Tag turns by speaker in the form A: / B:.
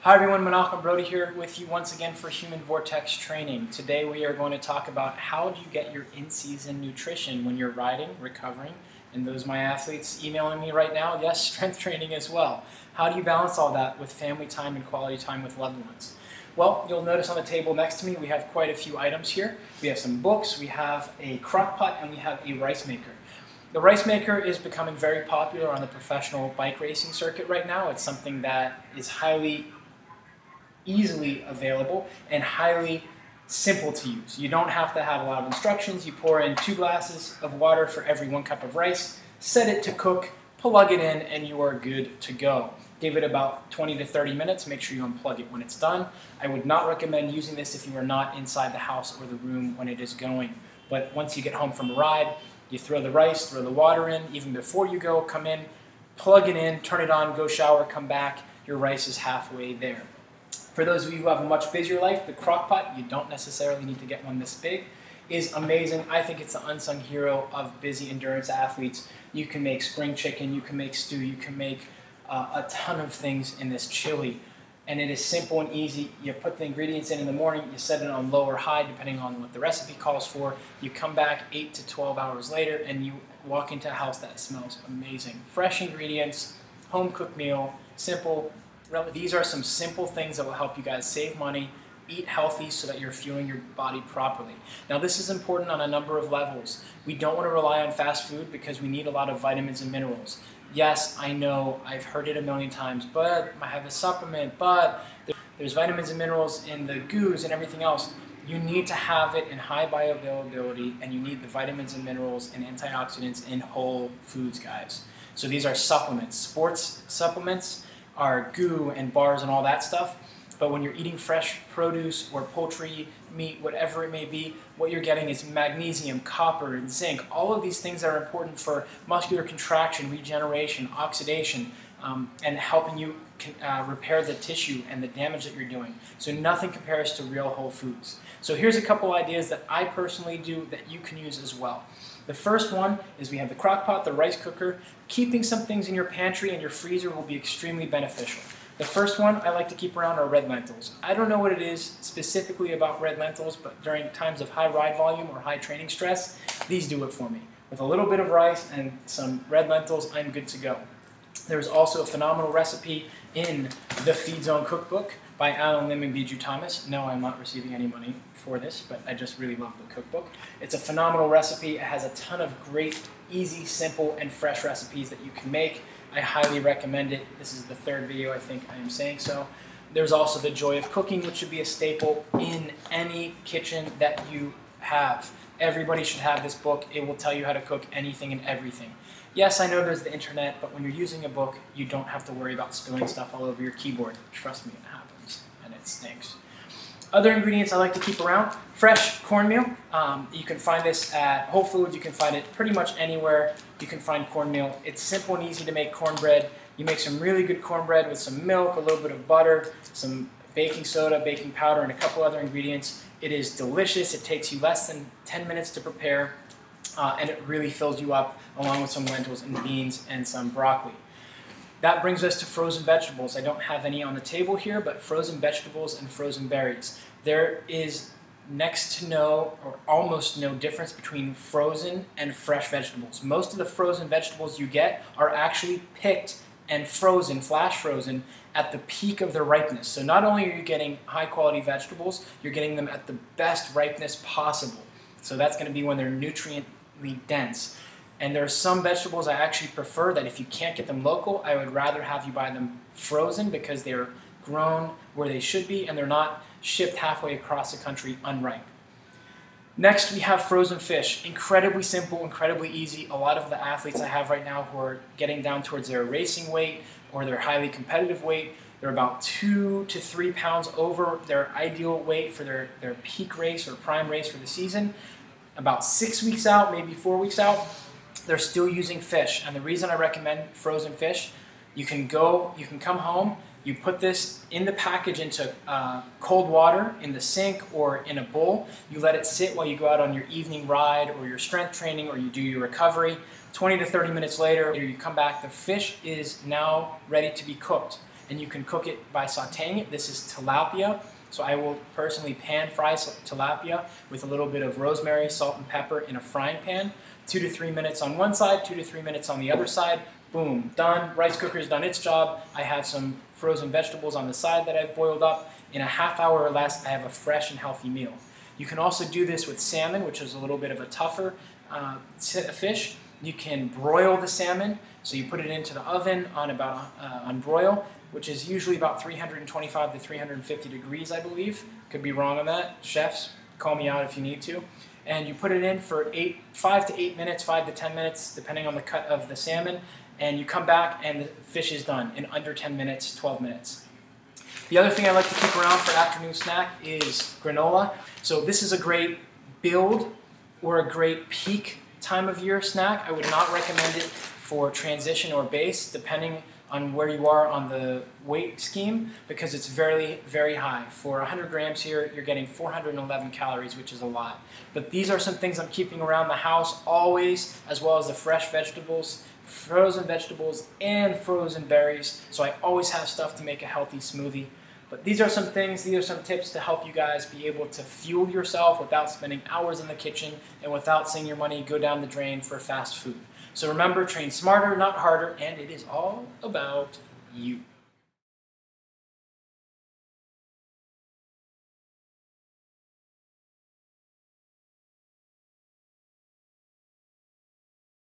A: Hi everyone, Menachem, Brodie here with you once again for Human Vortex Training. Today we are going to talk about how do you get your in-season nutrition when you're riding, recovering, and those my athletes emailing me right now, yes, strength training as well. How do you balance all that with family time and quality time with loved ones? Well, you'll notice on the table next to me we have quite a few items here. We have some books, we have a crock pot, and we have a rice maker. The rice maker is becoming very popular on the professional bike racing circuit right now. It's something that is highly easily available and highly simple to use. You don't have to have a lot of instructions. You pour in 2 glasses of water for every 1 cup of rice, set it to cook, plug it in, and you are good to go. Give it about 20 to 30 minutes. Make sure you unplug it when it's done. I would not recommend using this if you are not inside the house or the room when it is going. But once you get home from a ride, you throw the rice, throw the water in. Even before you go, come in, plug it in, turn it on, go shower, come back. Your rice is halfway there. For those of you who have a much busier life, the crock pot, you don't necessarily need to get one this big, is amazing. I think it's the unsung hero of busy endurance athletes. You can make spring chicken, you can make stew, you can make a ton of things in this chili. And it is simple and easy. You put the ingredients in the morning, you set it on low or high depending on what the recipe calls for. You come back 8 to 12 hours later and you walk into a house that smells amazing. Fresh ingredients, home cooked meal, simple. These are some simple things that will help you guys save money, eat healthy so that you're fueling your body properly. Now this is important on a number of levels. We don't want to rely on fast food because we need a lot of vitamins and minerals. Yes, I know, I've heard it a million times, but I have a supplement, but there's vitamins and minerals in the goos and everything else. You need to have it in high bioavailability, and you need the vitamins and minerals and antioxidants in whole foods, guys. So these are supplements. Sports supplements are goo and bars and all that stuff, but when you're eating fresh produce or poultry, meat, whatever it may be, what you're getting is magnesium, copper, and zinc. All of these things that are important for muscular contraction, regeneration, oxidation, and helping you repair the tissue and the damage that you're doing. So nothing compares to real whole foods. So here's a couple ideas that I personally do that you can use as well. The first one is we have the crock pot, the rice cooker. Keeping some things in your pantry and your freezer will be extremely beneficial. The first one I like to keep around are red lentils. I don't know what it is specifically about red lentils, but during times of high ride volume or high training stress, these do it for me. With a little bit of rice and some red lentils, I'm good to go. There's also a phenomenal recipe in the Feed Zone cookbook by Alan Lim and Bijou Thomas. No, I'm not receiving any money for this, but I just really love the cookbook. It's a phenomenal recipe. It has a ton of great, easy, simple, and fresh recipes that you can make. I highly recommend it. This is the 3rd video I think I am saying so. There's also The Joy of Cooking, which should be a staple in any kitchen that you have. Everybody should have this book. It will tell you how to cook anything and everything. Yes, I know there's the internet, but when you're using a book, you don't have to worry about spilling stuff all over your keyboard. Trust me, it happens, and it stinks. Other ingredients I like to keep around: fresh cornmeal. You can find this at Whole Foods. You can find it pretty much anywhere you can find cornmeal. It's simple and easy to make cornbread. You make some really good cornbread with some milk, a little bit of butter, some baking soda, baking powder, and a couple other ingredients. It is delicious. It takes you less than 10 minutes to prepare, and it really fills you up, along with some lentils and beans and some broccoli. That brings us to frozen vegetables. I don't have any on the table here, but frozen vegetables and frozen berries. There is next to no or almost no difference between frozen and fresh vegetables. Most of the frozen vegetables you get are actually picked and frozen, flash frozen, at the peak of their ripeness. So not only are you getting high quality vegetables, you're getting them at the best ripeness possible. So that's going to be when they're nutriently dense. And there are some vegetables I actually prefer that if you can't get them local, I would rather have you buy them frozen because they're grown where they should be and they're not shipped halfway across the country unripe. Next, we have frozen fish. Incredibly simple, incredibly easy. A lot of the athletes I have right now who are getting down towards their racing weight or their highly competitive weight, they're about 2 to 3 pounds over their ideal weight for their peak race or prime race for the season. About 6 weeks out, maybe 4 weeks out, they're still using fish. And the reason I recommend frozen fish, you can come home, You put this in the package into cold water in the sink or in a bowl. You let it sit while you go out on your evening ride or your strength training or you do your recovery. 20 to 30 minutes later, you come back, the fish is now ready to be cooked. And you can cook it by sauteing it. This is tilapia. So I will personally pan fry tilapia with a little bit of rosemary, salt, and pepper in a frying pan. 2 to 3 minutes on one side, 2 to 3 minutes on the other side. Boom, done. Rice cooker's done its job. I have some frozen vegetables on the side that I've boiled up. In a half hour or less, I have a fresh and healthy meal. You can also do this with salmon, which is a little bit of a tougher fish. You can broil the salmon. So you put it into the oven on broil, which is usually about 325 to 350 degrees, I believe. Could be wrong on that. Chefs, call me out if you need to. And you put it in for 5 to 8 minutes, 5 to 10 minutes, depending on the cut of the salmon. And you come back and the fish is done in under 10 minutes, 12 minutes. The other thing I like to keep around for afternoon snack is granola. So this is a great build or a great peak time of year snack. I would not recommend it for transition or base, depending on where you are on the weight scheme, because it's very, very high. For 100 grams here, you're getting 411 calories, which is a lot. But these are some things I'm keeping around the house always, as well as the fresh vegetables, frozen vegetables, and frozen berries. So I always have stuff to make a healthy smoothie. But these are some things, these are some tips to help you guys be able to fuel yourself without spending hours in the kitchen and without seeing your money go down the drain for fast food. So remember, train smarter, not harder, and it is all about you.